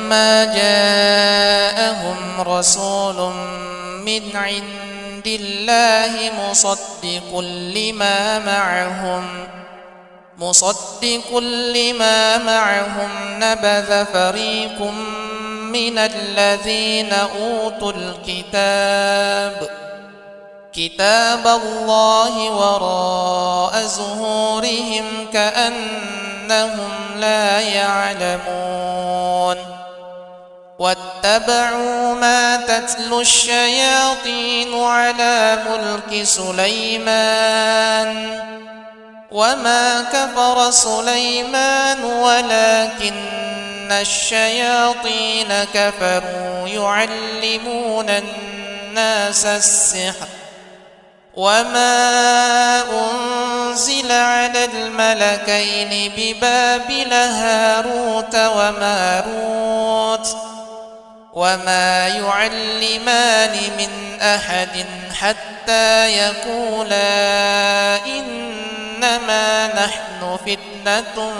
ولما جاءهم رسول من عند الله مصدق لما معهم نبذ فريق من الذين أوتوا كتاب الله وراء ظهورهم كأنهم لا يعلمون واتبعوا ما تتلو الشياطين على ملك سليمان وما كفر سليمان ولكن الشياطين كفروا يعلمون الناس السحر وما أنزل على الملكين ببابل هاروت وماروت وما يعلمان من أحد حتى يقولا إنما نحن فتنة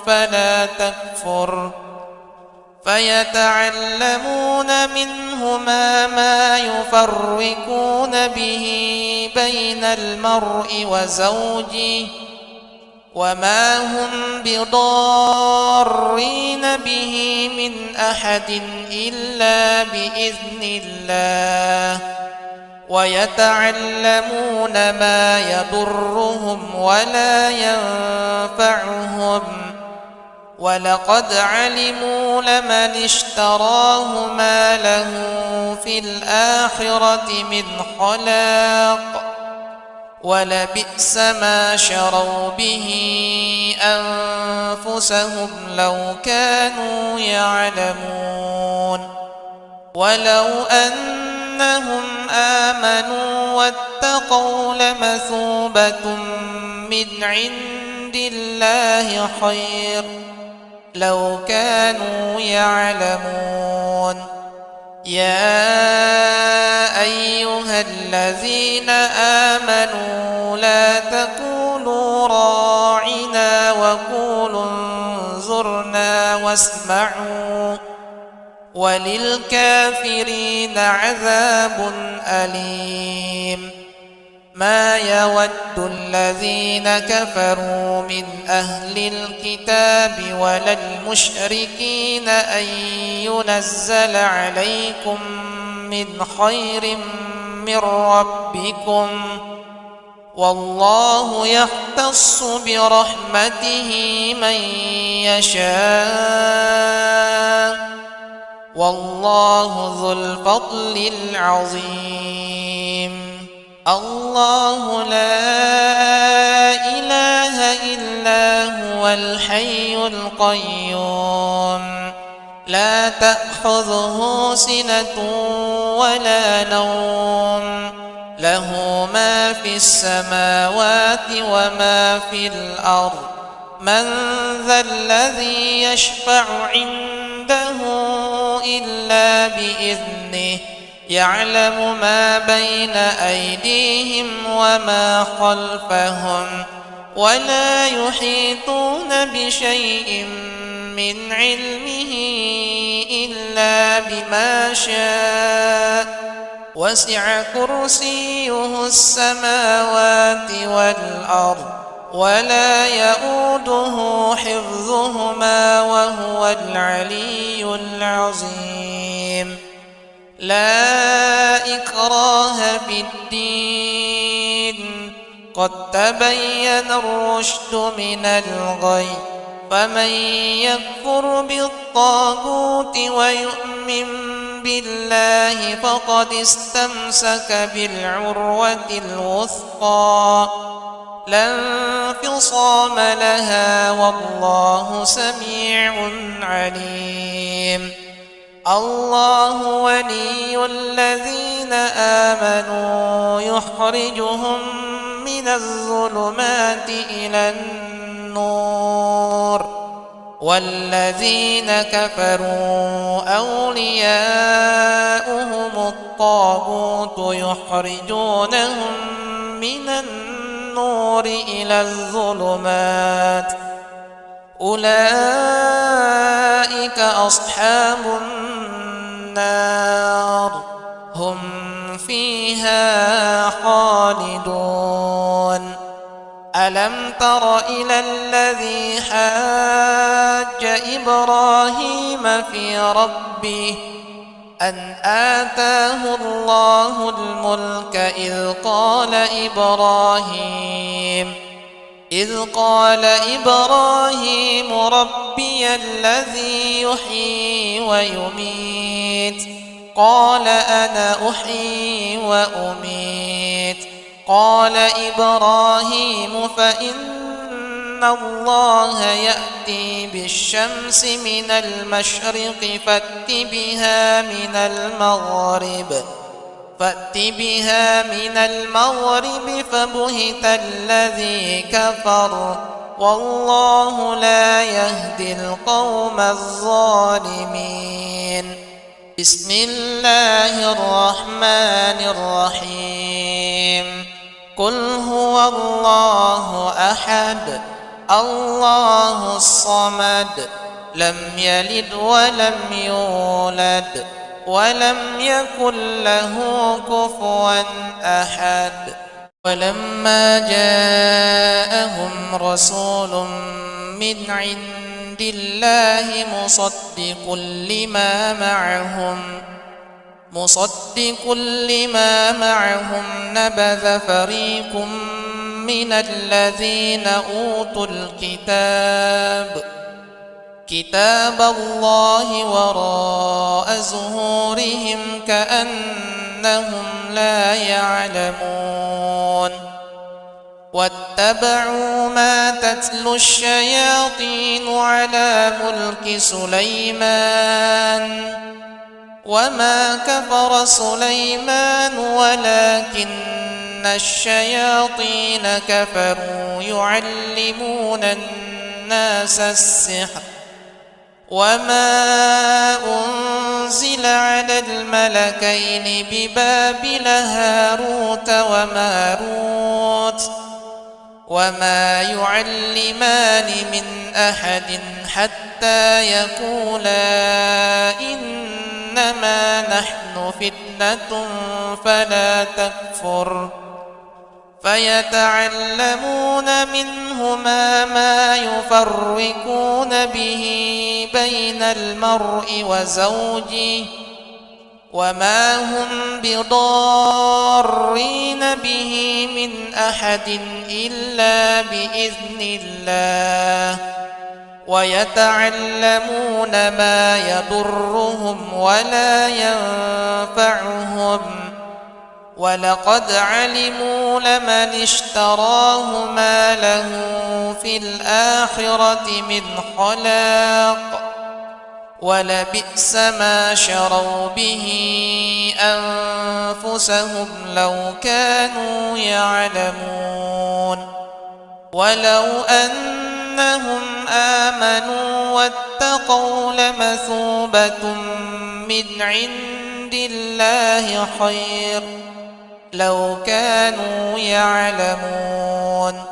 فلا تكفر فيتعلمون منهما ما يفرقون به بين المرء وزوجه وما هم بضارين به من أحد إلا بإذن الله ويتعلمون ما يضرهم ولا ينفعهم ولقد علموا لمن اشتراه ما له في الآخرة من خلاق ولبئس ما شروا به أنفسهم لو كانوا يعلمون ولو أنهم آمنوا واتقوا لمثوبة من عند الله خير لو كانوا يعلمون يا أيها الذين آمنوا لا تقولوا راعنا وقولوا انظرنا واسمعوا وللكافرين عذاب أليم ما يود الذين كفروا من أهل الكتاب ولا المشركين أن ينزل عليكم من خير من ربكم والله يختص برحمته من يشاء والله ذو الفضل العظيم الله لا إله إلا هو الحي القيوم لا تأخذه سنة ولا نوم له ما في السماوات وما في الأرض من ذا الذي يشفع عنده إلا بإذنه يعلم ما بين أيديهم وما خلفهم ولا يحيطون بشيء من علمه إلا بما شاء وسع كرسيه السماوات والأرض ولا يؤوده حفظهما وهو العلي العظيم لا إكراه في الدين قد تبين الرشد من الغي فمن يكفر بالطاغوت ويؤمن بالله فقد استمسك بالعروة الوثقى لا انفصام لها والله سميع عليم الله ولي الذين آمنوا يخرجهم من الظلمات إلى النور والذين كفروا أولياؤهم الطاغوت يخرجونهم من النور إلى الظلمات أولئك أصحاب النار هم فيها خالدون. ألم تر إلى الذي حاج إبراهيم في ربه أن آتاه الله الملك إذ قال إبراهيم ربي الذي يحيي ويميت قال أنا أحيي وأميت قال إبراهيم فإن الله يأتي بالشمس من المشرق فأت بها من المغرب فبهت الذي كفر والله لا يهدي القوم الظالمين. بسم الله الرحمن الرحيم. قل هو الله أحد الله الصمد لم يلد ولم يولد ولم يكن له كفوا أحد. ولما جاءهم رسول من عند الله مصدق لما معهم نبذ فريق من الذين أوتوا كتاب الله وراء ظهورهم كأنهم لا يعلمون. واتبعوا ما تتلو الشياطين على ملك سليمان وما كفر سليمان ولكن الشياطين كفروا يعلمون الناس السحر وما أنزل على الملكين ببابل هاروت وماروت وما يعلمان من أحد حتى يقولا إنما نحن فتنة فلا تكفر فيتعلمون منهما ما يفرقون به بين المرء وزوجه وما هم بضارين به من أحد إلا بإذن الله ويتعلمون ما يضرهم ولا ينفعهم ولقد علموا لمن اشتراه ما له في الآخرة من خلاق ولبئس ما شروا به أنفسهم لو كانوا يعلمون. ولو أنهم آمنوا واتقوا لمثوبة من عند الله خير لو كانوا يعلمون.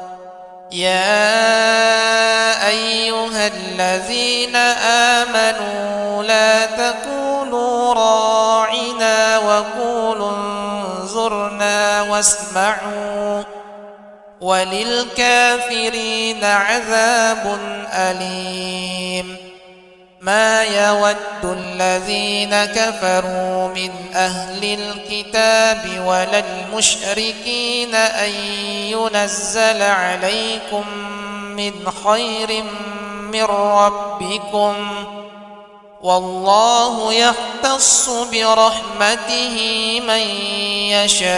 يا أيها الذين آمنوا لا تقولوا راعنا وقولوا انظرنا واسمعوا وللكافرين عذاب أليم. ما يود الذين كفروا من أهل الكتاب ولا المشركين أن ينزل عليكم من خير من ربكم والله يختص برحمته من يشاء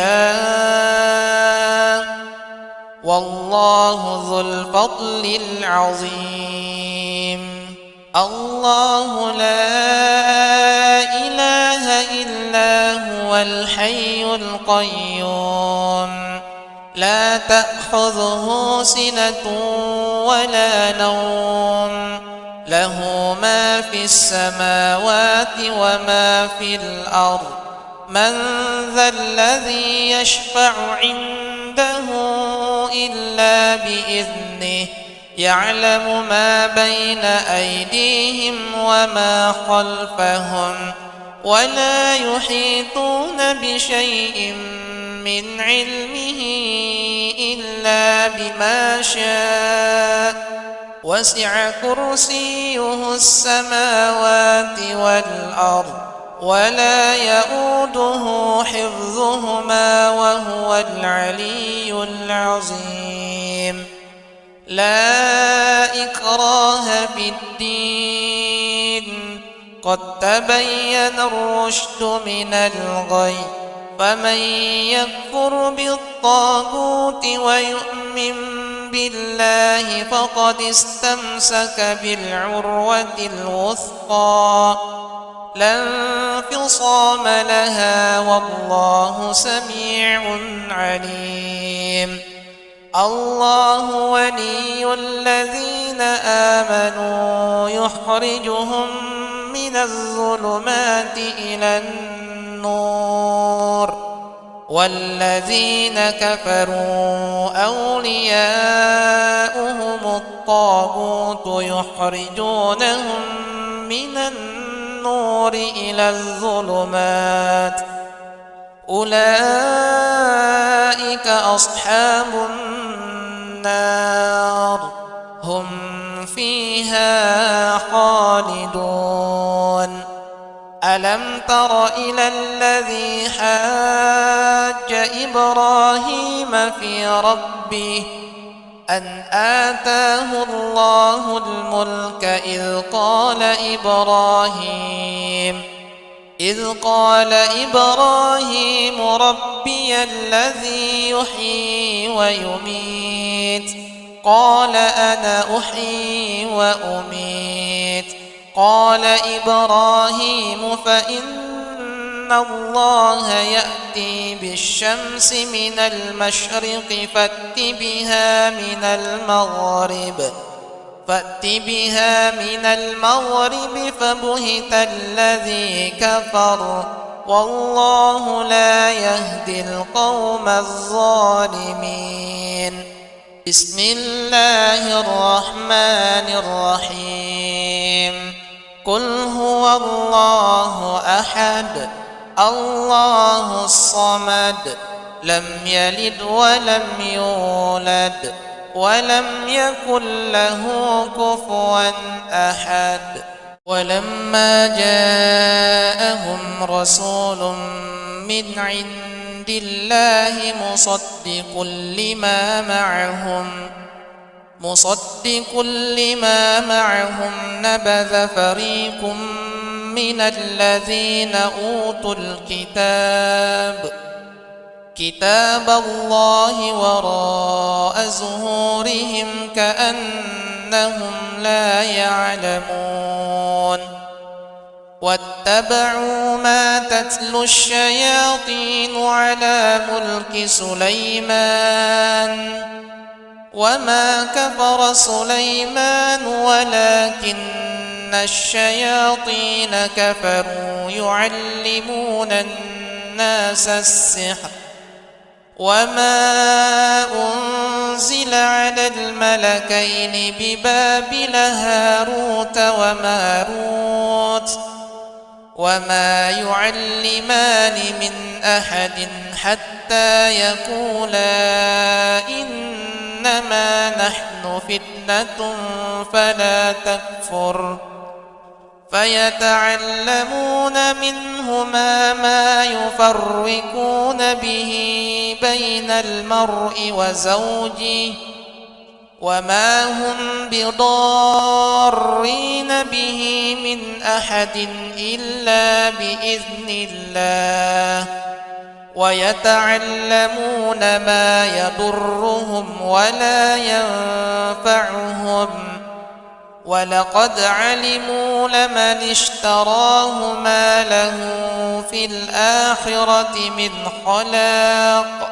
والله ذو الفضل العظيم. الله لا إله إلا هو الحي القيوم لا تأخذه سنة ولا نوم له ما في السماوات وما في الأرض من ذا الذي يشفع عنده إلا بإذنه يعلم ما بين أيديهم وما خلفهم ولا يحيطون بشيء من علمه إلا بما شاء وسع كرسيه السماوات والأرض ولا يؤوده حفظهما وهو العلي العظيم لا إكراه في الدين قد تبين الرشد من الغي فمن يكفر بالطاغوت ويؤمن بالله فقد استمسك بالعروة الوثقى لا انفصام لها والله سميع عليم الله ولي الذين آمنوا يخرجهم من الظلمات إلى النور والذين كفروا أولياؤهم الطاغوت يخرجونهم من النور إلى الظلمات أولئك أصحاب النار هم فيها خالدون ألم تر إلى الذي حاج إبراهيم في ربه أن آتاه الله الملك إذ قال إبراهيم ربي الذي يحيي ويميت قال أنا أحيي وأميت قال إبراهيم فإن الله يأتي بالشمس من المشرق فأت بها من المغرب فبهت الذي كفر والله لا يهدي القوم الظالمين بسم الله الرحمن الرحيم قل هو الله أحد الله الصمد لم يلد ولم يولد ولم يكن له كفوا أحد ولما جاءهم رسول من عند الله مصدق لما معهم نبذ فريق من الذين أوتوا كتاب الله وراء ظهورهم كأنهم لا يعلمون واتبعوا ما تتلو الشياطين على ملك سليمان وما كفر سليمان ولكن الشياطين كفروا يعلمون الناس السحر وما أنزل على الملكين ببابل هاروت وماروت وما يعلمان من أحد حتى يقولا إنما نحن فتنة فلا تكفر فيتعلمون منهما ما يفرقون به بين المرء وزوجه وما هم بضارين به من أحد إلا بإذن الله ويتعلمون ما يضرهم ولا ينفعهم ولقد علموا لمن اشتراه ما له في الآخرة من خلاق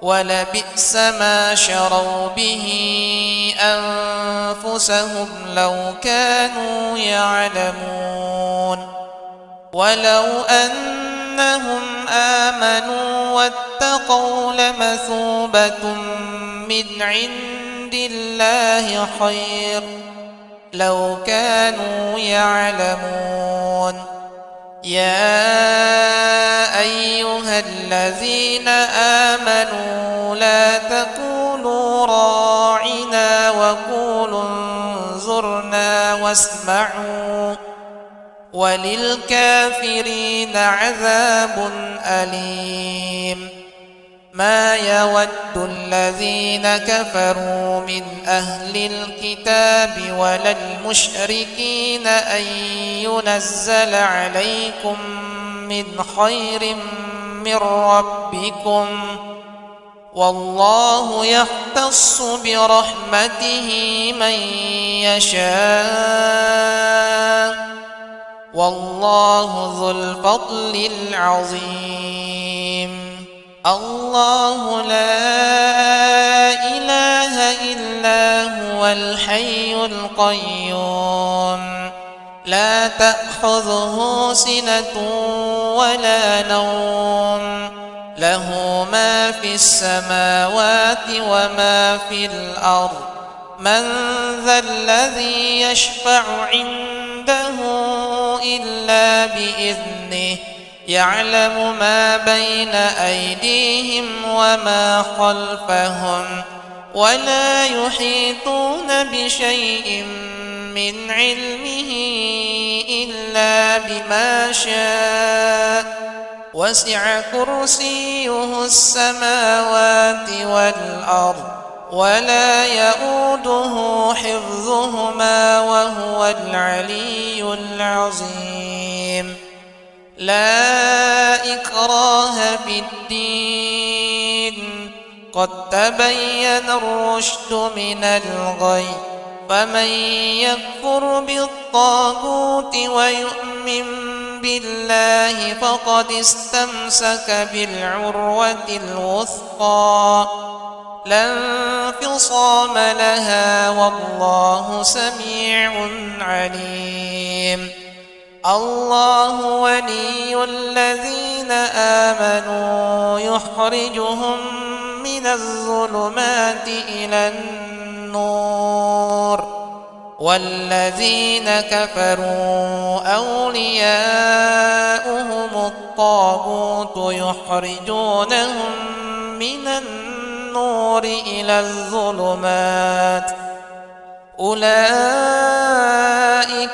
ولبئس ما شروا به أنفسهم لو كانوا يعلمون ولو أنهم آمنوا واتقوا لمثوبة من عند الله خير لو كانوا يعلمون. يا أيها الذين آمنوا لا تقولوا راعنا وقولوا انظرنا واسمعوا وللكافرين عذاب أليم. ما يود الذين كفروا من أهل الكتاب ولا المشركين أن ينزل عليكم من خير من ربكم والله يختص برحمته من يشاء والله ذو الفضل العظيم. الله لا إله إلا هو الحي القيوم لا تأخذه سنة ولا نوم له ما في السماوات وما في الأرض. من ذا الذي يشفع عنده إلا بإذنه يعلم ما بين أيديهم وما خلفهم ولا يحيطون بشيء من علمه إلا بما شاء وسع كرسيه السماوات والأرض ولا يؤوده حفظهما وهو العلي العظيم. لا إكراه في الدين قد تبين الرشد من الغي فمن يكفر بالطاغوت ويؤمن بالله فقد استمسك بالعروة الوثقى لا انفصام لها والله سميع عليم. الله ولي الذين آمنوا يخرجهم من الظلمات إلى النور والذين كفروا أولياؤهم الطاغوت يخرجونهم من النور إلى الظلمات أولئك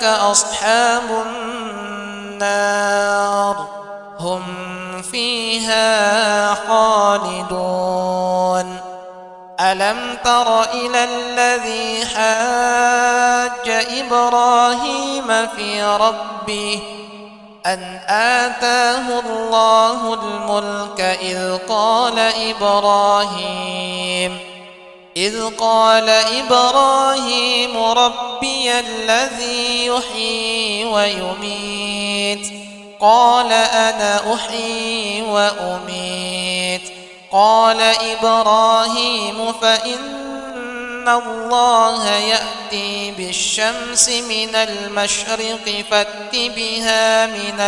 أصحاب النار هم فيها خالدون. ألم تر إلى الذي حاج إبراهيم في ربه أن آتاه الله الملك إذ قال إبراهيم ربي الذي يحيي ويميت قال أنا أحيي وأميت قال إبراهيم فإن الله يأتي بالشمس من المشرق فأت بها من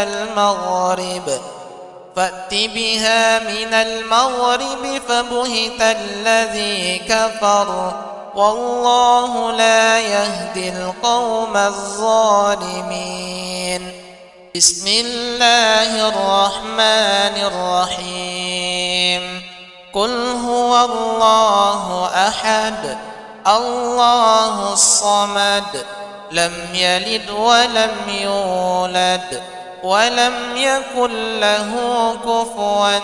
المغرب فبهت الذي كفر والله لا يهدي القوم الظالمين. بسم الله الرحمن الرحيم. قل هو الله أحد الله الصمد لم يلد ولم يولد ولم يكن له كفوا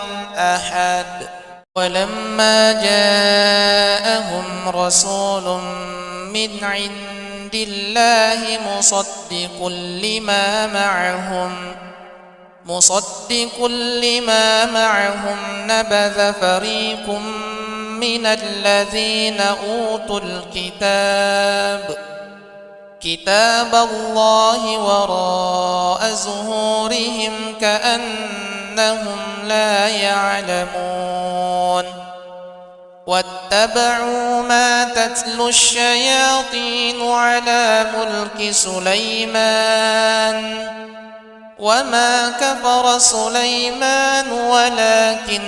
أحد. ولما جاءهم رسول من عند الله مصدق لما معهم نبذ فريق من الذين أوتوا كتاب الله وراء ظهورهم كأنهم لا يعلمون. واتبعوا ما تتلو الشياطين على ملك سليمان وما كفر سليمان ولكن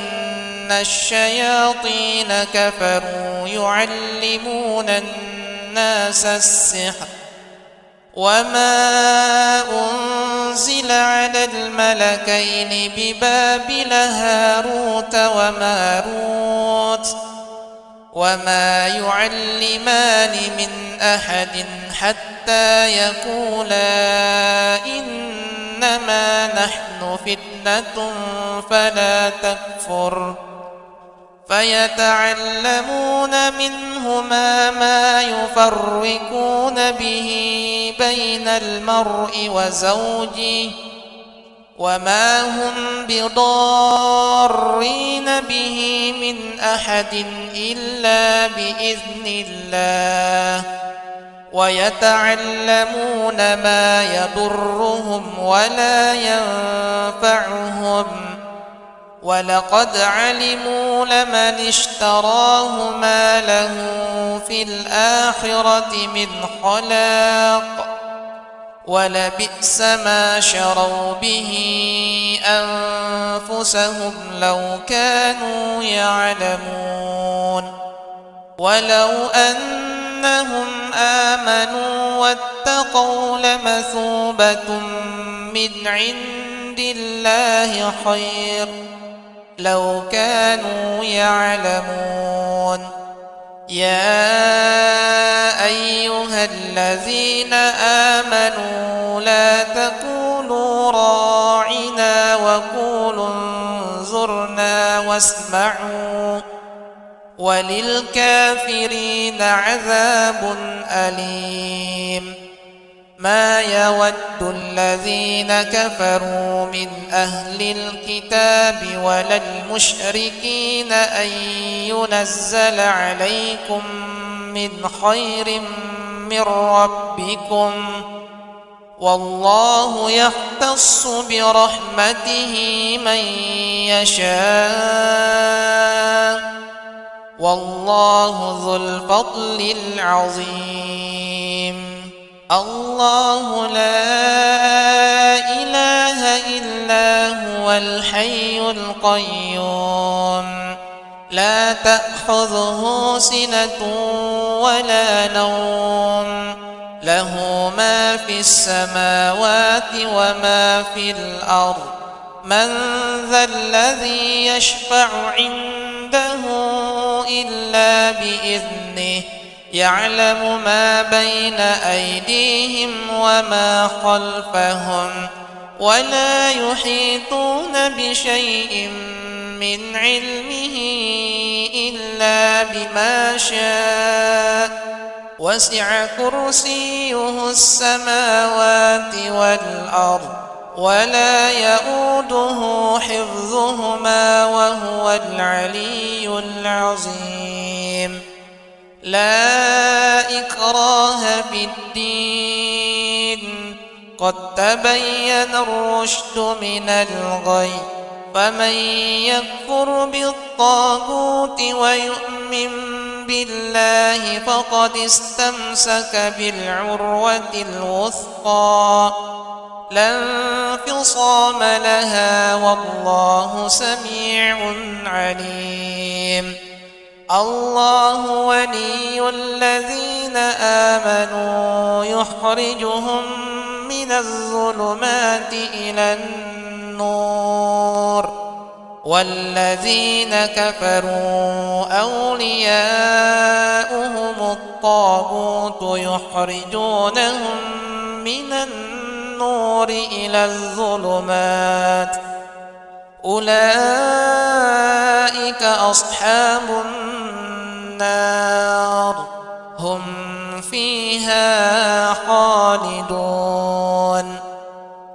الشياطين كفروا يعلمون الناس السحر وما أنزل على الملكين ببابل هاروت وماروت وما يعلمان من أحد حتى يقولا إنما نحن فتنة فلا تكفر فيتعلمون منهما ما يفرقون به بين المرء وزوجه وما هم بضارين به من أحد إلا بإذن الله ويتعلمون ما يضرهم ولا ينفعهم ولقد علموا لمن اشتراه ما له في الآخرة من خلاق ولبئس ما شروا به أنفسهم لو كانوا يعلمون ولو أنهم آمنوا واتقوا لمثوبة من عند الله خير لو كانوا يعلمون يا أيها الذين آمنوا لا تقولوا راعنا وقولوا انظرنا واسمعوا وللكافرين عذاب أليم ما يود الذين كفروا من أهل الكتاب ولا المشركين أن ينزل عليكم من خير من ربكم والله يختص برحمته من يشاء والله ذو الفضل العظيم الله لا إله إلا هو الحي القيوم لا تأخذه سنة ولا نوم له ما في السماوات وما في الأرض من ذا الذي يشفع عنده إلا بإذنه يعلم ما بين أيديهم وما خلفهم ولا يحيطون بشيء من علمه إلا بما شاء وسع كرسيه السماوات والأرض ولا يؤوده حفظهما وهو العلي العظيم لا إكراه في الدين قد تبين الرشد من الغي فمن يكفر بالطاغوت ويؤمن بالله فقد استمسك بالعروة الوثقى لا انفصام لها والله سميع عليم الله ولي الذين آمنوا يخرجهم من الظلمات إلى النور والذين كفروا أولياؤهم الطاغوت يخرجونهم من النور إلى الظلمات أولئك أصحاب النار هم فيها خالدون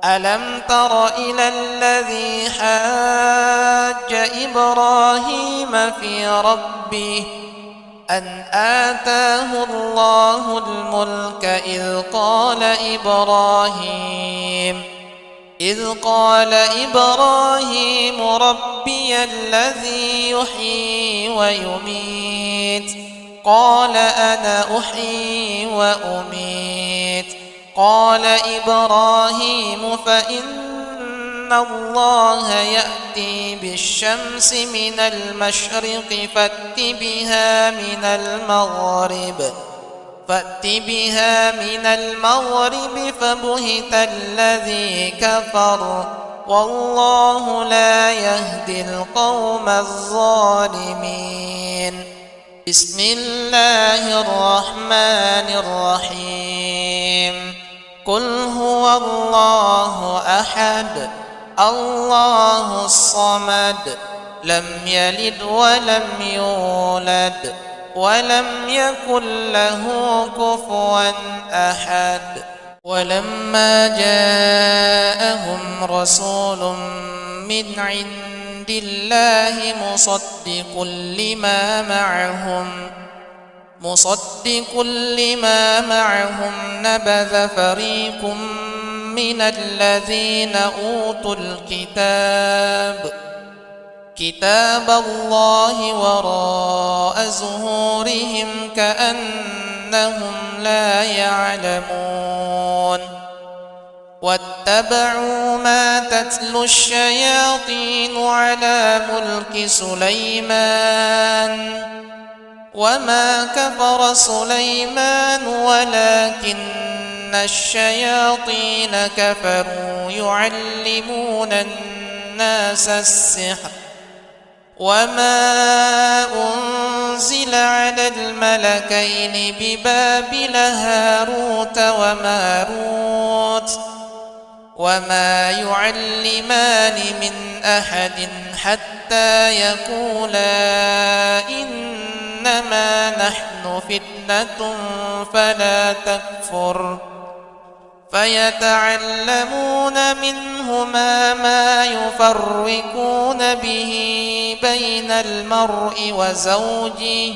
ألم تر إلى الذي حاج إبراهيم في ربه أن آتاه الله الملك إذ قال إبراهيم ربي الذي يحيي ويميت قال أنا أحيي وأميت قال إبراهيم فإن الله يأتي بالشمس من المشرق فأت بها من المغرب فبهت الذي كفر والله لا يهدي القوم الظالمين. بسم الله الرحمن الرحيم. قل هو الله أحد الله الصمد لم يلد ولم يولد ولم يكن له كفوا أحد. ولما جاءهم رسول من عند الله مصدق لما معهم نبذ فريق من الذين أوتوا كتاب الله وراء ظهورهم كأنهم لا يعلمون. واتبعوا ما تتلو الشياطين على ملك سليمان وما كفر سليمان ولكن الشياطين كفروا يعلمون الناس السحر وما أنزل على الملكين ببابل هاروت وماروت وما يعلمان من أحد حتى يقولا إنما نحن فتنة فلا تكفر فيتعلمون منهما ما يفرقون به بين المرء وزوجه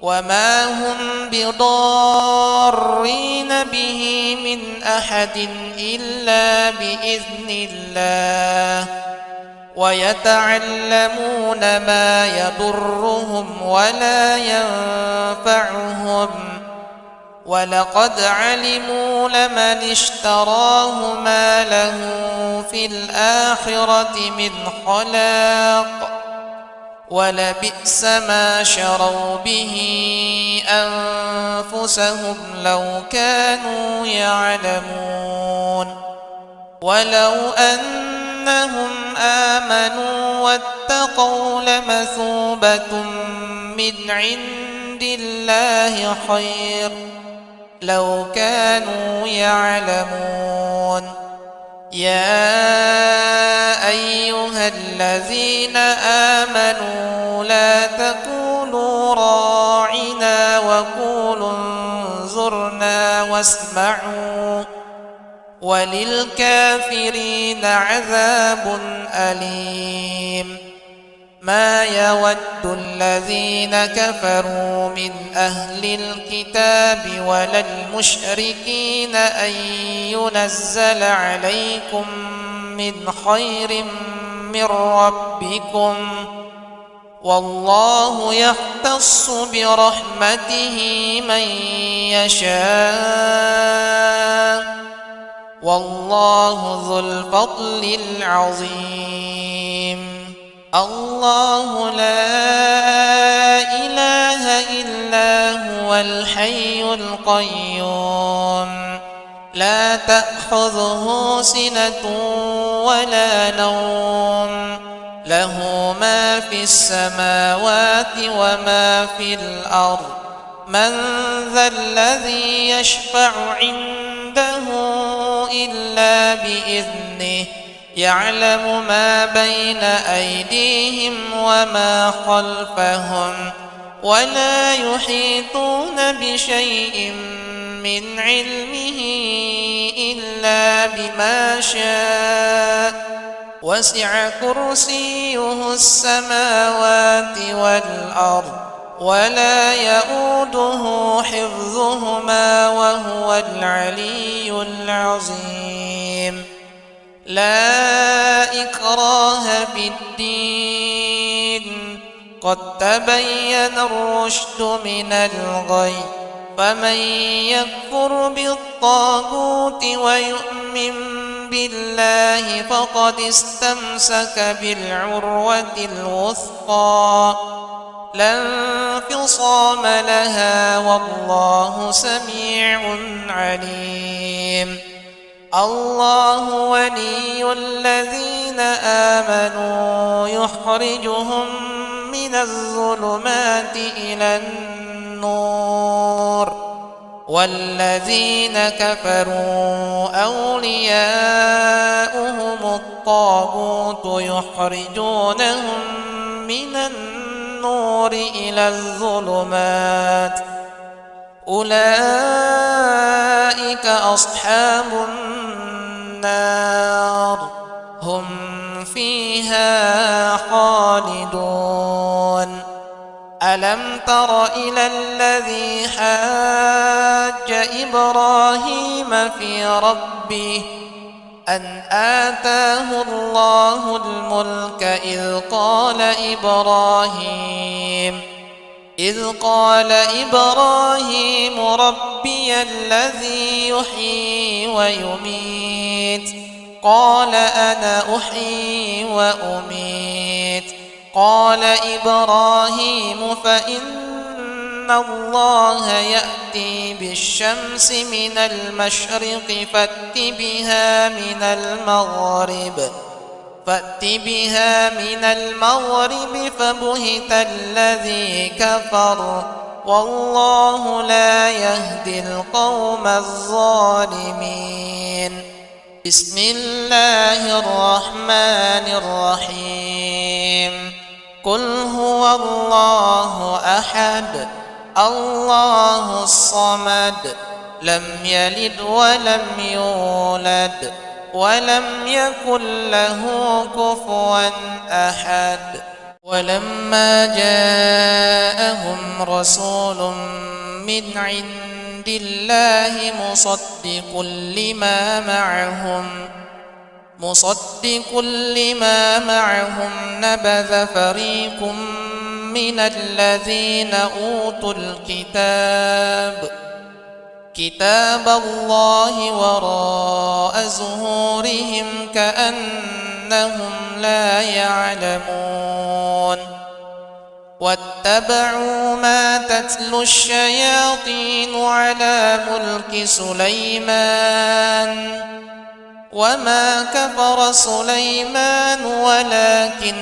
وما هم بضارين به من أحد إلا بإذن الله ويتعلمون ما يضرهم ولا ينفعهم ولقد علموا لمن اشتراه ما له في الآخرة من خلاق ولبئس ما شروا به أنفسهم لو كانوا يعلمون. ولو أنهم آمنوا واتقوا لمثوبة من عند الله خير لو كانوا يعلمون. يا أيها الذين آمنوا لا تقولوا راعنا وقولوا انظرنا واسمعوا وللكافرين عذاب أليم. ما يود الذين كفروا من أهل الكتاب ولا المشركين أن ينزل عليكم من خير من ربكم والله يختص برحمته من يشاء والله ذو الفضل العظيم. الله لا إله إلا هو الحي القيوم لا تأخذه سنة ولا نوم له ما في السماوات وما في الأرض. من ذا الذي يشفع عنده إلا بإذنه يعلم ما بين أيديهم وما خلفهم ولا يحيطون بشيء من علمه إلا بما شاء وسع كرسيه السماوات والأرض ولا يؤوده حفظهما وهو العلي العظيم. لا إكراه في الدين قد تبين الرشد من الغي فمن يكفر بالطاغوت ويؤمن بالله فقد استمسك بالعروة الوثقى لا انفصام لها والله سميع عليم. الله ولي الذين آمنوا يخرجهم من الظلمات إلى النور والذين كفروا أولياؤهم الطاغوت يخرجونهم من النور إلى الظلمات أولئك أصحاب النار هم فيها خالدون. ألم تر إلى الذي حاج إبراهيم في ربه أن آتاه الله الملك إذ قال إبراهيم ربي الذي يحيي ويميت قال أنا أحيي وأميت قال إبراهيم فإن الله يأتي بالشمس من المشرق فأت بها من المغرب فبهت الذي كفر والله لا يهدي القوم الظالمين. بسم الله الرحمن الرحيم. قل هو الله أحد الله الصمد لم يلد ولم يولد ولم يكن له كفوا أحد. ولما جاءهم رسول من عند الله مصدق لما معهم نبذ فريق من الذين أوتوا كتاب الله وراء ظهورهم كأنهم لا يعلمون. واتبعوا ما تتلو الشياطين على ملك سليمان وما كفر سليمان ولكن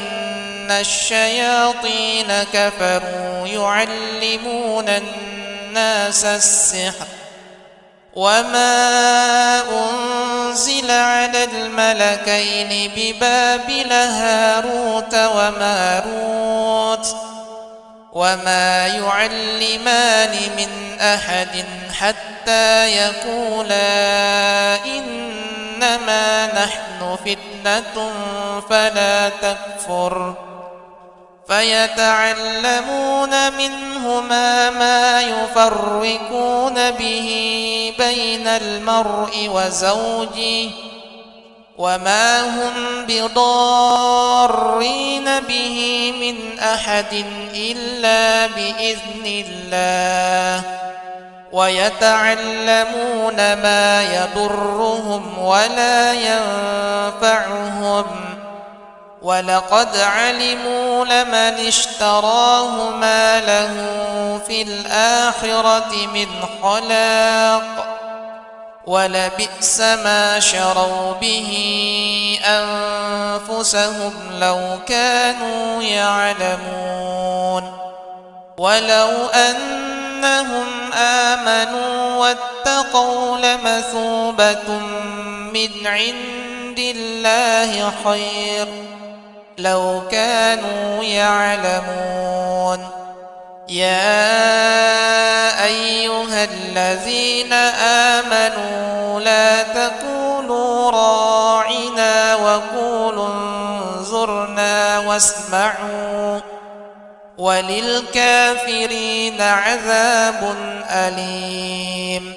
الشياطين كفروا يعلمون الناس السحر وما أنزل على الملكين ببابل هاروت وماروت وما يعلمان من أحد حتى يقولا إنما نحن فتنة فلا تكفر فيتعلمون منهما ما يفرقون به بين المرء وزوجه وما هم بضارين به من أحد إلا بإذن الله ويتعلمون ما يضرهم ولا ينفعهم ولقد علموا لمن اشتراه ما له في الآخرة من خلاق ولبئس ما شروا به أنفسهم لو كانوا يعلمون. ولو أنهم آمنوا واتقوا لمثوبة من عند الله خير لو كانوا يعلمون. يا أيها الذين آمنوا لا تقولوا راعنا وقولوا انظرنا واسمعوا وللكافرين عذاب أليم.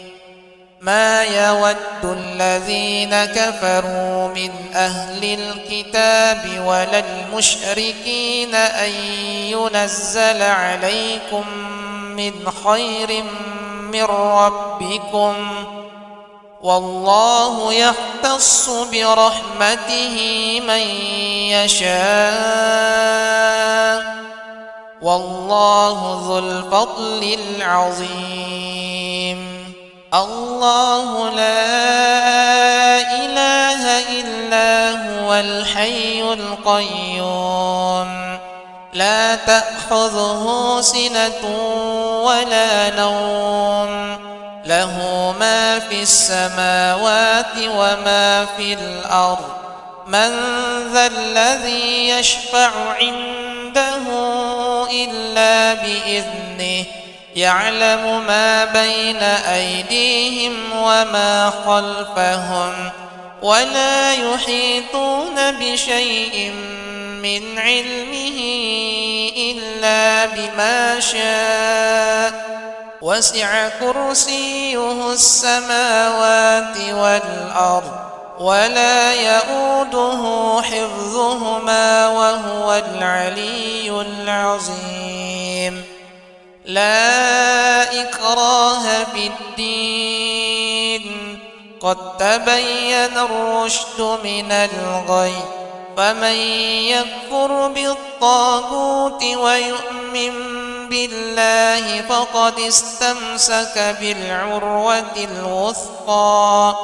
ما يود الذين كفروا من أهل الكتاب ولا المشركين أن ينزل عليكم من خير من ربكم والله يختص برحمته من يشاء والله ذو الفضل العظيم. الله لا إله إلا هو الحي القيوم لا تأخذه سنة ولا نوم له ما في السماوات وما في الأرض من ذا الذي يشفع عنده إلا بإذنه يعلم ما بين أيديهم وما خلفهم ولا يحيطون بشيء من علمه إلا بما شاء وسع كرسيه السماوات والأرض ولا يؤوده حفظهما وهو العلي العظيم. لا إكراه في الدين قد تبين الرشد من الغي فمن يكفر بالطاغوت ويؤمن بالله فقد استمسك بالعروة الوثقى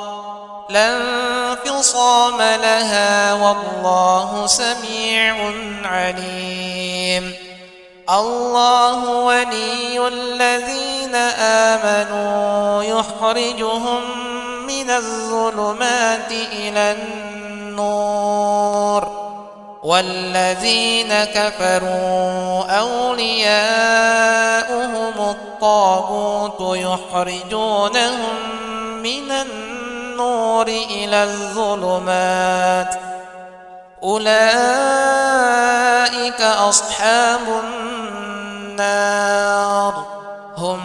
لا انفصام لها والله سميع عليم. الله ولي الذين آمنوا يخرجهم من الظلمات إلى النور والذين كفروا أولياؤهم الطاغوت يخرجونهم من النور إلى الظلمات أولئك أصحاب النار هم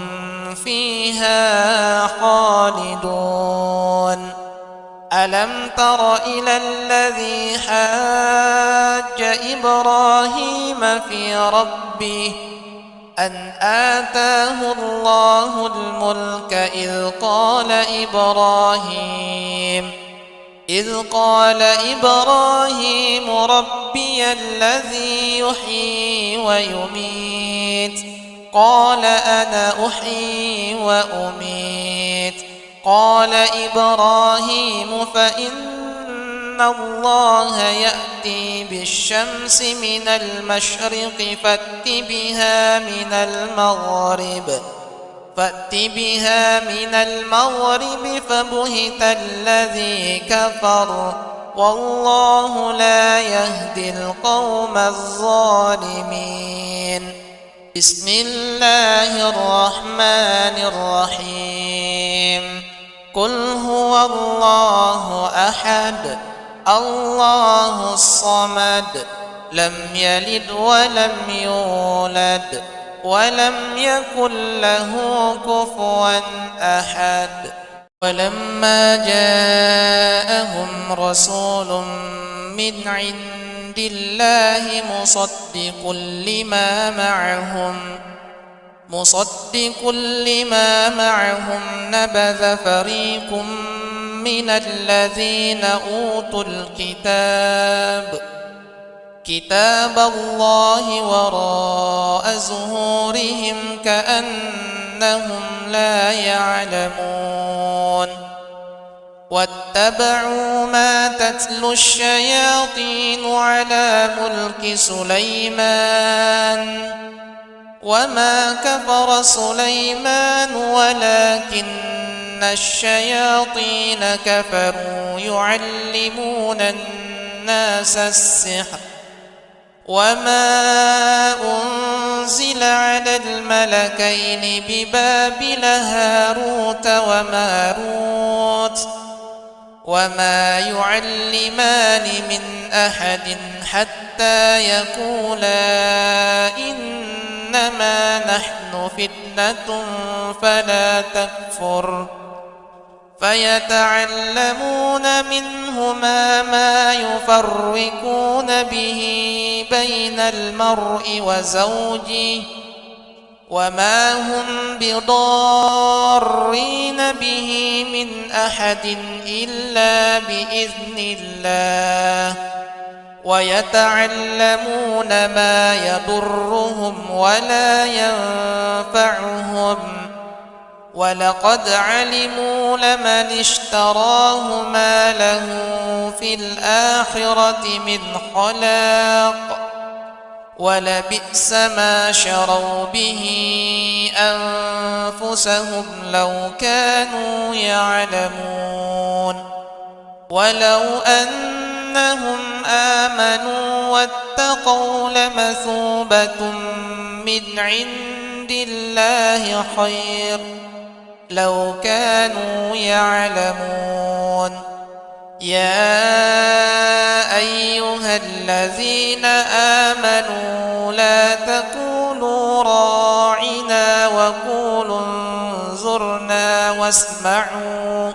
فيها خالدون. ألم تر إلى الذي حاج إبراهيم في ربه أن آتاه الله الملك إذ قال إبراهيم ربي الذي يحيي ويميت قال أنا أحيي وأميت قال إبراهيم فإن الله يأتي بالشمس من المشرق فأت بها من المغرب فبهت الذي كفر والله لا يهدي القوم الظالمين. بسم الله الرحمن الرحيم. قل هو الله أحد الله الصمد لم يلد ولم يولد ولم يكن له كفوا أحد. ولما جاءهم رسول من عند الله مصدق لما معهم نبذ فريق من الذين أوتوا كتاب الله وراء ظهورهم كأنهم لا يعلمون واتبعوا ما تتلو الشياطين على ملك سليمان وما كفر سليمان ولكن الشياطين كفروا يعلمون الناس السحر وما أنزل على الملكين ببابل هاروت وماروت وما يعلمان من أحد حتى يقولا إنما نحن فتنة فلا تكفر فيتعلمون منهما ما يفرقون به بين المرء وزوجه وما هم بضارين به من أحد إلا بإذن الله ويتعلمون ما يضرهم ولا ينفعهم ولقد علموا لمن اشتراه ما له في الآخرة من خلاق ولبئس ما شروا به أنفسهم لو كانوا يعلمون ولو أنهم آمنوا واتقوا لمثوبة من عند الله خير لو كانوا يعلمون يا أيها الذين آمنوا لا تقولوا راعنا وقولوا انظرنا واسمعوا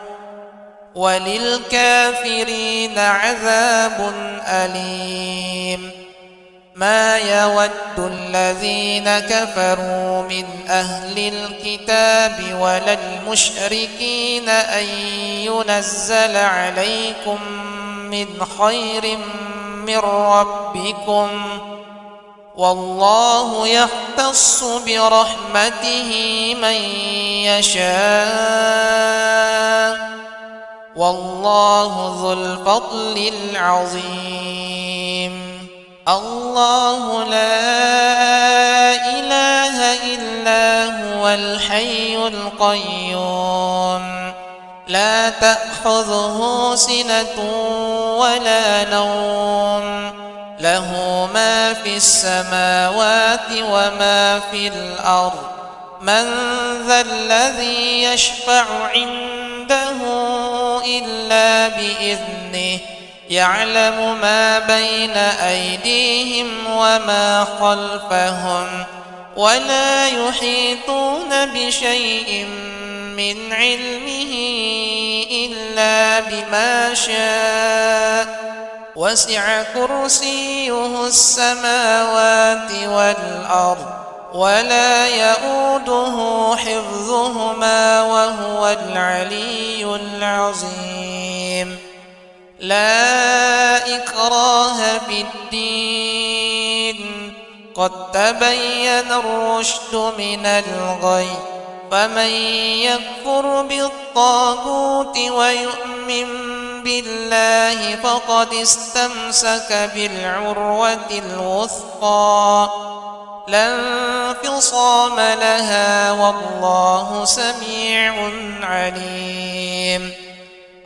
وللكافرين عذاب أليم ما يود الذين كفروا من أهل الكتاب ولا المشركين أن ينزل عليكم من خير من ربكم والله يختص برحمته من يشاء والله ذو الفضل العظيم الله لا إله إلا هو الحي القيوم لا تأخذه سنة ولا نوم له ما في السماوات وما في الأرض من ذا الذي يشفع عنده إلا بإذنه يعلم ما بين أيديهم وما خلفهم ولا يحيطون بشيء من علمه إلا بما شاء وسع كرسيه السماوات والأرض ولا يؤوده حفظهما وهو العلي العظيم لا إكراه في الدين قد تبين الرشد من الغي فمن يكفر بالطاغوت ويؤمن بالله فقد استمسك بالعروة الوثقى لا انفصام لها والله سميع عليم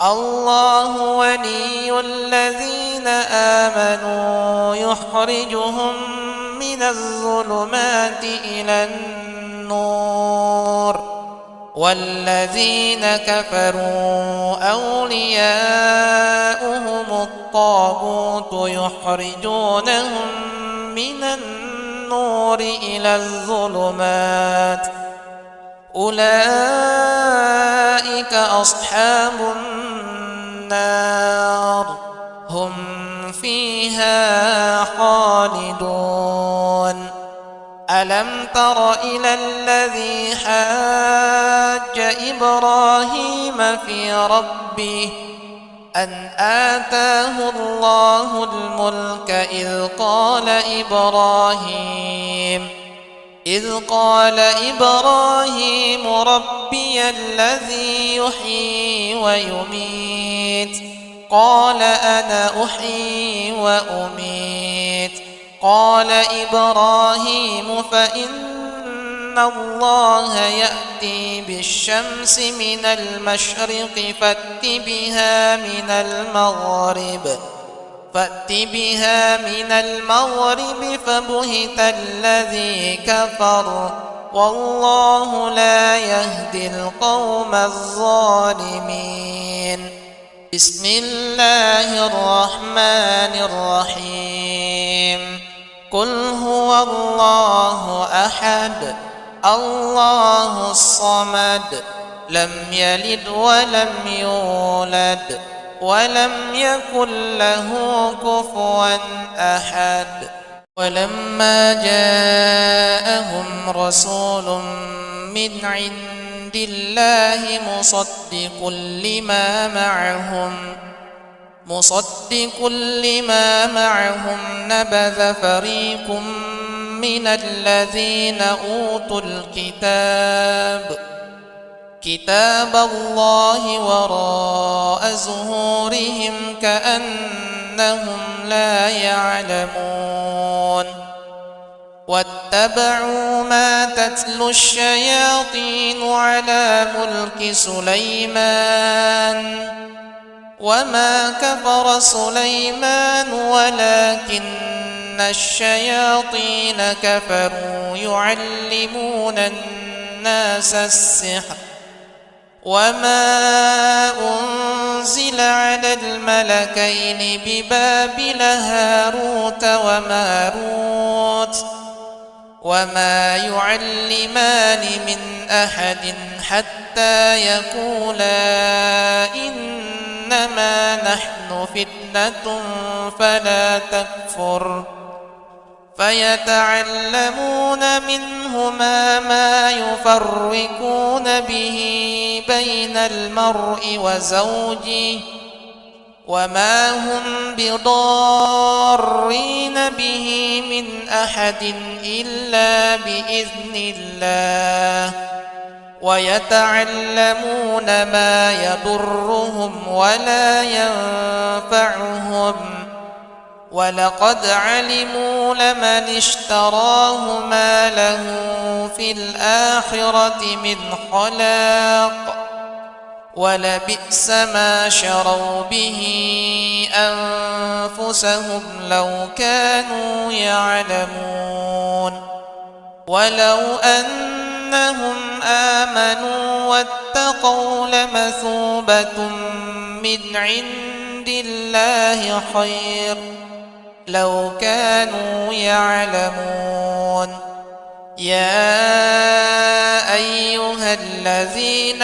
الله ولي الذين آمنوا يخرجهم من الظلمات إلى النور والذين كفروا أولياؤهم الطاغوت يخرجونهم من النور إلى الظلمات أولئك أصحاب النار هم فيها خالدون ألم تر إلى الذي حاج إبراهيم في ربه أن آتاه الله الملك إذ قال إبراهيم ربي الذي يحيي ويميت قال أنا أحيي وأميت قال إبراهيم فإن الله يأتي بالشمس من المشرق فأت بها من المغرب فبهت الذي كفر والله لا يهدي القوم الظالمين بسم الله الرحمن الرحيم قل هو الله أحد الله الصمد لم يلد ولم يولد ولم يكن له كفوا أحد ولما جاءهم رسول من عند الله مصدق لما معهم نبذ فريق من الذين أوتوا كتاب الله وراء ظهورهم كأنهم لا يعلمون واتبعوا ما تتلو الشياطين على ملك سليمان وما كفر سليمان ولكن الشياطين كفروا يعلمون الناس السحر وما أنزل على الملكين ببابل هاروت وماروت وما يعلمان من أحد حتى يقولا إنما نحن فتنة فلا تكفر فيتعلمون منهما ما يفرقون به بين المرء وزوجه وما هم بضارين به من أحد إلا بإذن الله ويتعلمون ما يضرهم ولا ينفعهم ولقد علموا لمن اشتراه ما له في الآخرة من خلاق ولبئس ما شروا به أنفسهم لو كانوا يعلمون ولو أنهم آمنوا واتقوا لمثوبة من عند الله خير لو كانوا يعلمون يا أيها الذين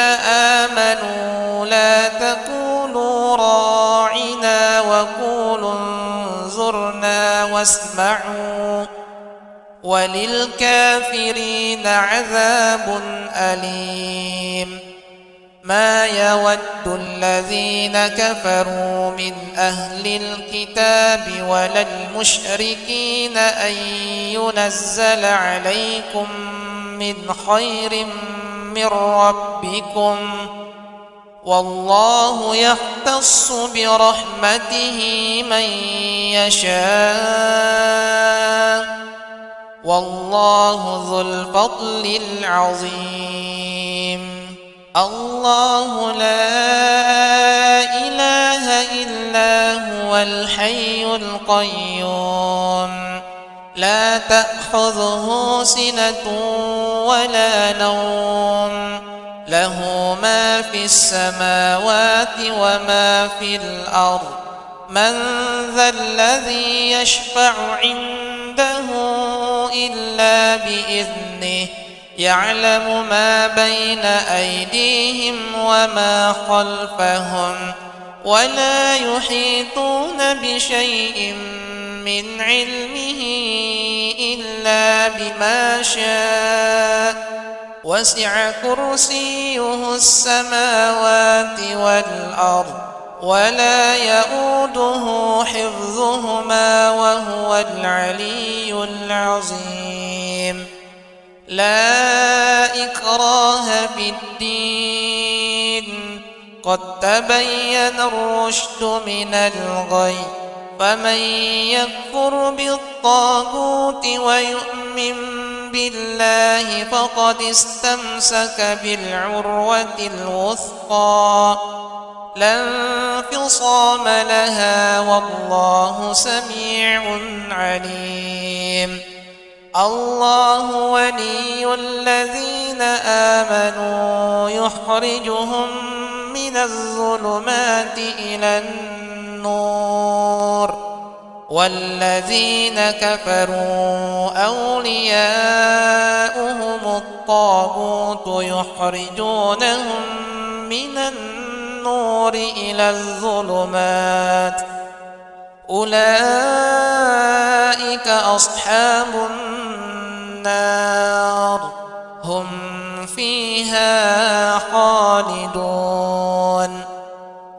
آمنوا لا تقولوا راعنا وقولوا انظرنا واسمعوا وللكافرين عذاب أليم ما يود الذين كفروا من أهل الكتاب ولا المشركين أن ينزل عليكم من خير من ربكم والله يختص برحمته من يشاء والله ذو الفضل العظيم الله لا إله إلا هو الحي القيوم لا تأخذه سنة ولا نوم له ما في السماوات وما في الأرض من ذا الذي يشفع عنده إلا بإذنه يعلم ما بين أيديهم وما خلفهم ولا يحيطون بشيء من علمه إلا بما شاء وسع كرسيه السماوات والأرض ولا يؤوده حفظهما وهو العلي العظيم لا إكراه في الدين قد تبين الرشد من الغي فمن يكفر بالطاغوت ويؤمن بالله فقد استمسك بالعروة الوثقى لا انفصام لها والله سميع عليم الله ولي الذين آمنوا يخرجهم من الظلمات إلى النور والذين كفروا أولياؤهم الطاغوت يخرجونهم من النور إلى الظلمات أولئك أصحاب النار هم فيها خالدون.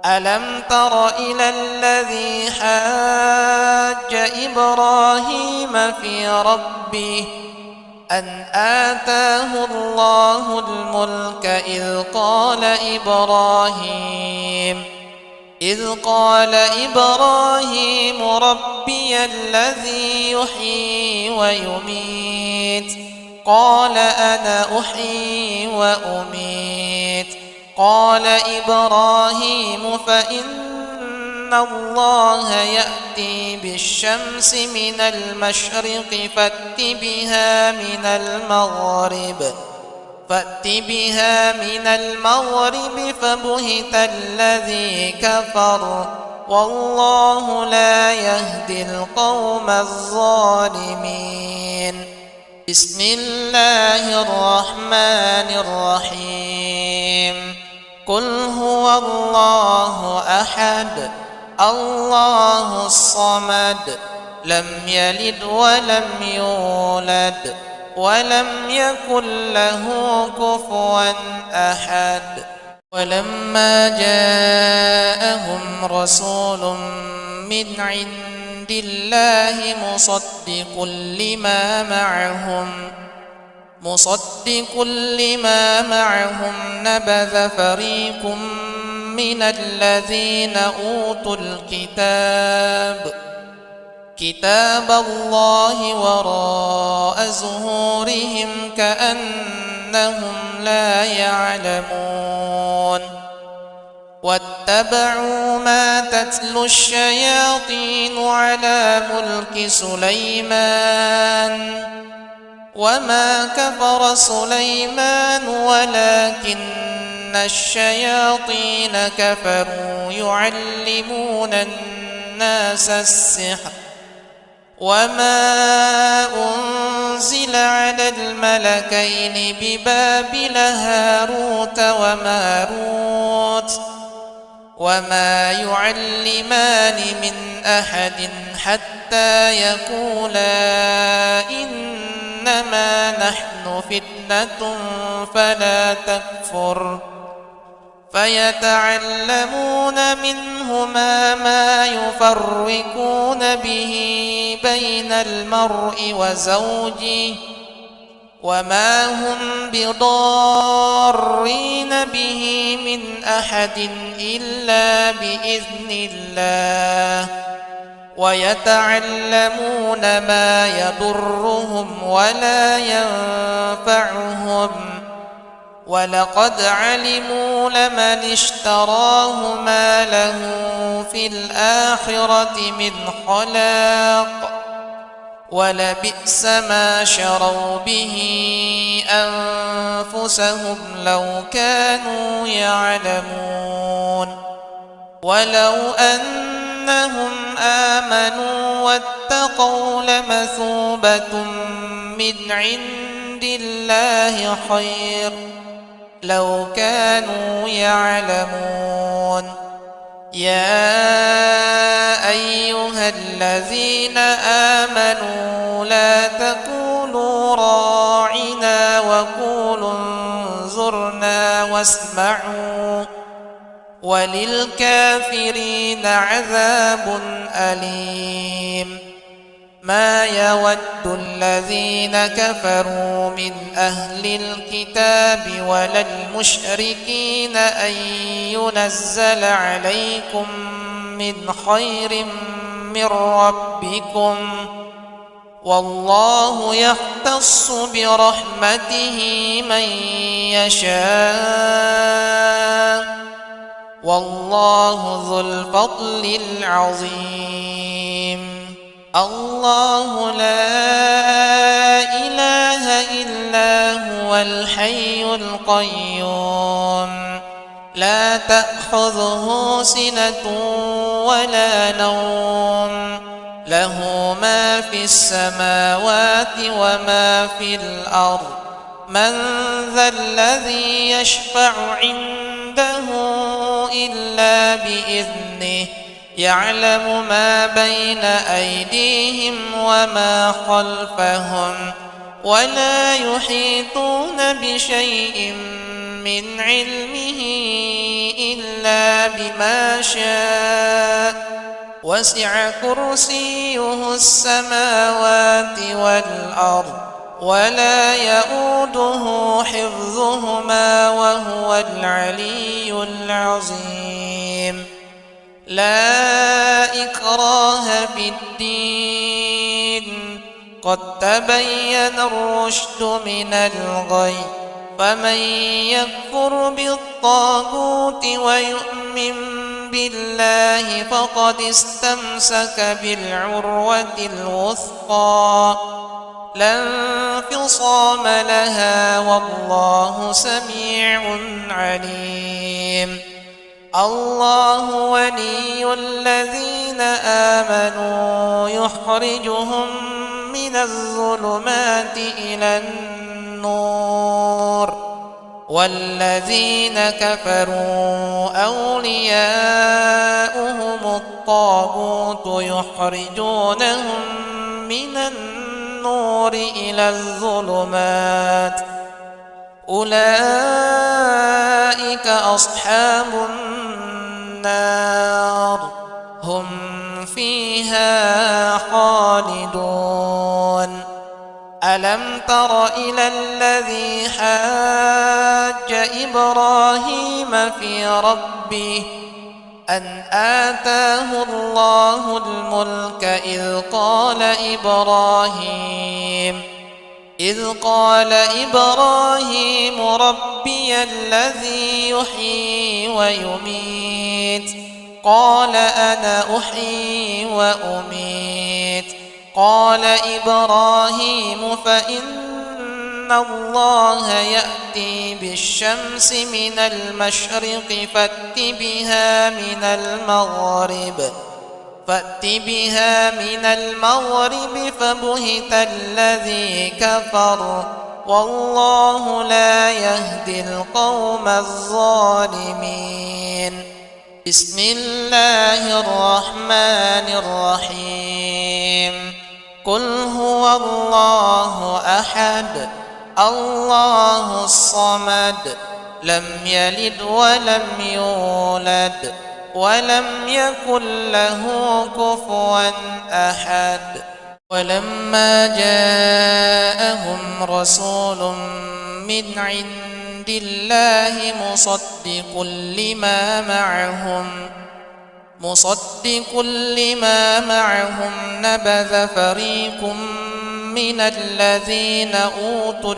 ألم تر إلى الذي حاج إبراهيم في ربه أن آتاه الله الملك إذ قال إبراهيم ربي الذي يحيي ويميت قال أنا أحيي وأميت قال إبراهيم فإن الله يأتي بالشمس من المشرق فأت بها من المغرب فبهت الذي كفر والله لا يهدي القوم الظالمين. بسم الله الرحمن الرحيم. قل هو الله أحد الله الصمد لم يلد ولم يولد ولم يكن له كفوا أحد. ولما جاءهم رسول من عند الله مصدق لما معهم نبذ فريق من الذين أوتوا كتاب الله وراء ظهورهم كأنهم لا يعلمون. واتبعوا ما تتلو الشياطين على ملك سليمان وما كفر سليمان ولكن الشياطين كفروا يعلمون الناس السحر وما أنزل على الملكين ببابل هاروت وماروت وما يعلمان من أحد حتى يقولا إنما نحن فتنة فلا تكفر فيتعلمون منهما ما يفرقون به بين المرء وزوجه وما هم بضارين به من أحد إلا بإذن الله ويتعلمون ما يضرهم ولا ينفعهم ولقد علموا لمن اشتراه ما له في الآخرة من خلاق ولبئس ما شروا به أنفسهم لو كانوا يعلمون. ولو أنهم آمنوا واتقوا لمثوبة من عند الله خير لو كانوا يعلمون. يا أيها الذين آمنوا لا تقولوا راعنا وقولوا انظرنا واسمعوا وللكافرين عذاب أليم. ما يود الذين كفروا من أهل الكتاب ولا المشركين أن ينزل عليكم من خير من ربكم والله يختص برحمته من يشاء والله ذو الفضل العظيم. الله لا إله إلا هو الحي القيوم لا تأخذه سنة ولا نوم له ما في السماوات وما في الأرض من ذا الذي يشفع عنده إلا بإذنه يعلم ما بين أيديهم وما خلفهم ولا يحيطون بشيء من علمه إلا بما شاء وسع كرسيه السماوات والأرض ولا يؤوده حفظهما وهو العلي العظيم لا إكراه في الدين قد تبين الرشد من الغي فمن يكفر بالطاغوت ويؤمن بالله فقد استمسك بالعروة الوثقى لا انفصام لها والله سميع عليم الله ولي الذين آمنوا يخرجهم من الظلمات إلى النور والذين كفروا أولياؤهم الطاغوت يخرجونهم من النور إلى الظلمات أولئك أصحاب النار هم فيها خالدون ألم تر إلى الذي حاج إبراهيم في ربه أن آتاه الله الملك إذ قال إبراهيم ربي الذي يحيي ويميت قال أنا أحيي وأميت قال إبراهيم فإن الله يأتي بالشمس من المشرق فأت بها من المغرب فبهت الذي كفر والله لا يهدي القوم الظالمين بسم الله الرحمن الرحيم قل هو الله أحد الله الصمد لم يلد ولم يولد ولم يكن له كفوا أحد ولما جاءهم رسول من عند الله مصدق لما معهم نبذ فريق من الذين أوتوا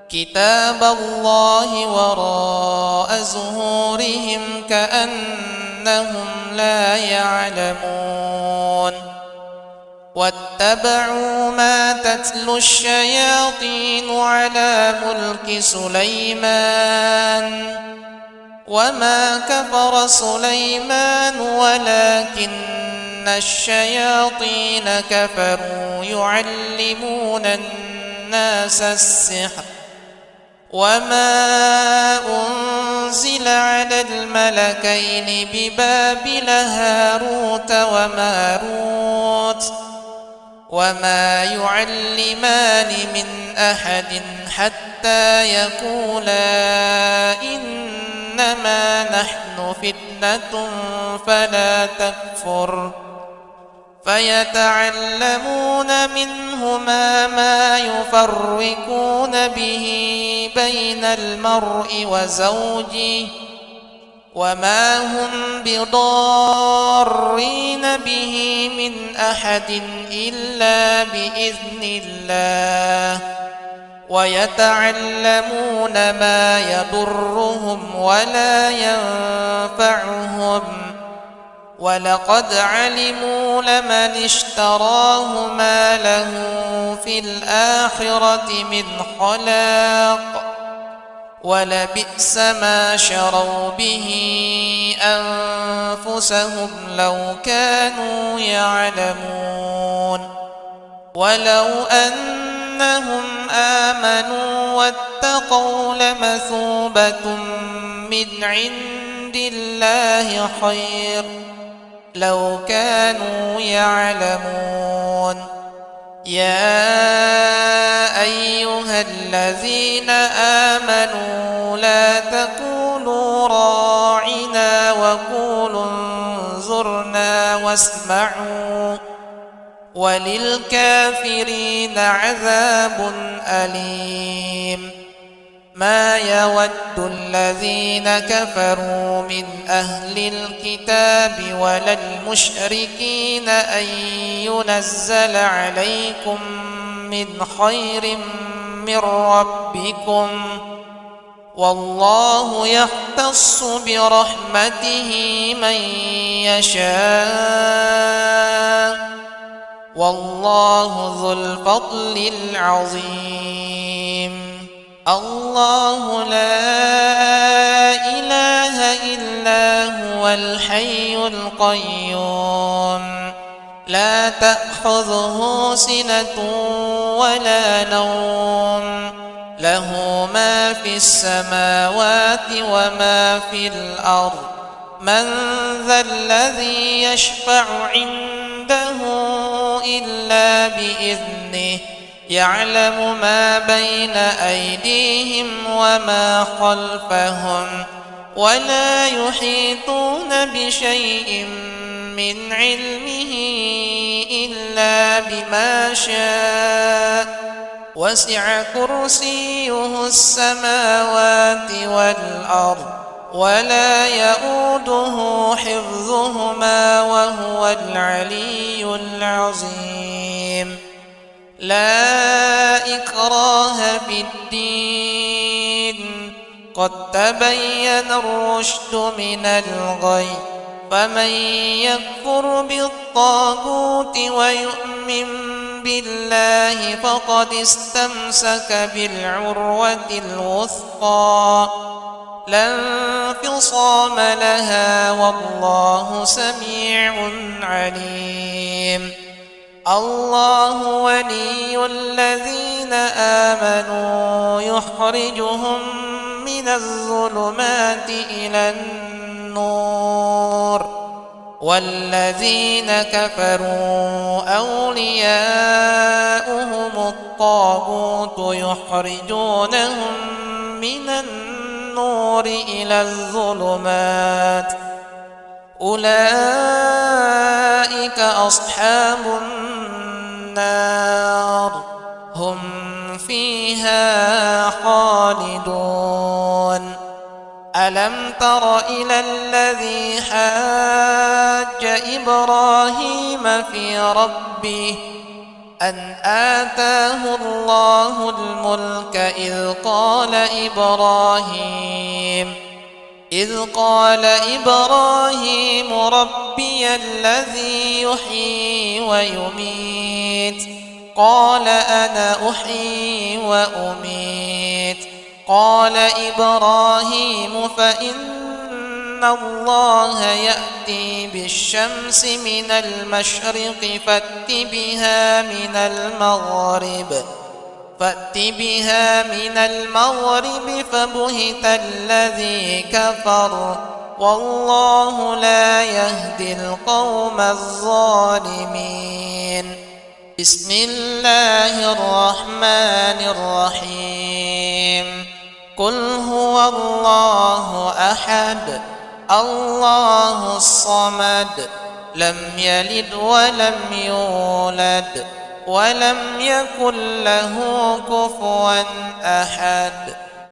كتاب الله وراء ظهورهم كأنهم لا يعلمون واتبعوا ما تتلو الشياطين على ملك سليمان وما كفر سليمان ولكن الشياطين كفروا يعلمون الناس السحر وما أنزل على الملكين ببابل هاروت وماروت وما يعلمان من أحد حتى يقولا إنما نحن فتنة فلا تكفر فيتعلمون منهما ما يفرقون به بين المرء وزوجه وما هم بضارين به من أحد إلا بإذن الله ويتعلمون ما يضرهم ولا ينفعهم ولقد علموا لمن اشتراه ما له في الآخرة من خلاق ولبئس ما شروا به أنفسهم لو كانوا يعلمون ولو أنهم آمنوا واتقوا لمثوبة من عند الله خير لو كانوا يعلمون. يا أيها الذين آمنوا لا تقولوا راعنا وقولوا انظرنا واسمعوا وللكافرين عذاب أليم. ما يود الذين كفروا من أهل الكتاب ولا المشركين أن ينزل عليكم من خير من ربكم والله يختص برحمته من يشاء والله ذو الفضل العظيم. الله لا إله إلا هو الحي القيوم لا تأخذه سنة ولا نوم له ما في السماوات وما في الأرض. من ذا الذي يشفع عنده إلا بإذنه يعلم ما بين أيديهم وما خلفهم ولا يحيطون بشيء من علمه إلا بما شاء وسع كرسيه السماوات والأرض ولا يؤوده حفظهما وهو العلي العظيم. لا إكراه في الدين قد تبين الرشد من الغي فمن يكفر بالطاغوت ويؤمن بالله فقد استمسك بالعروة الوثقى لا انفصام لها والله سميع عليم. الله ولي الذين آمنوا يخرجهم من الظلمات إلى النور والذين كفروا أولياؤهم الطاغوت يخرجونهم من النور إلى الظلمات أولئك أصحاب النار هم فيها خالدون. ألم تر إلى الذي حاج إبراهيم في ربه أن آتاه الله الملك إذ قال إبراهيم ربي الذي يحيي ويميت قال أنا أحيي وأميت قال إبراهيم فإن الله يأتي بالشمس من المشرق فأت بها من المغرب فبهت الذي كفر والله لا يهدي القوم الظالمين. بسم الله الرحمن الرحيم. قل هو الله أحد الله الصمد لم يلد ولم يولد ولم يكن له كفوا أحد.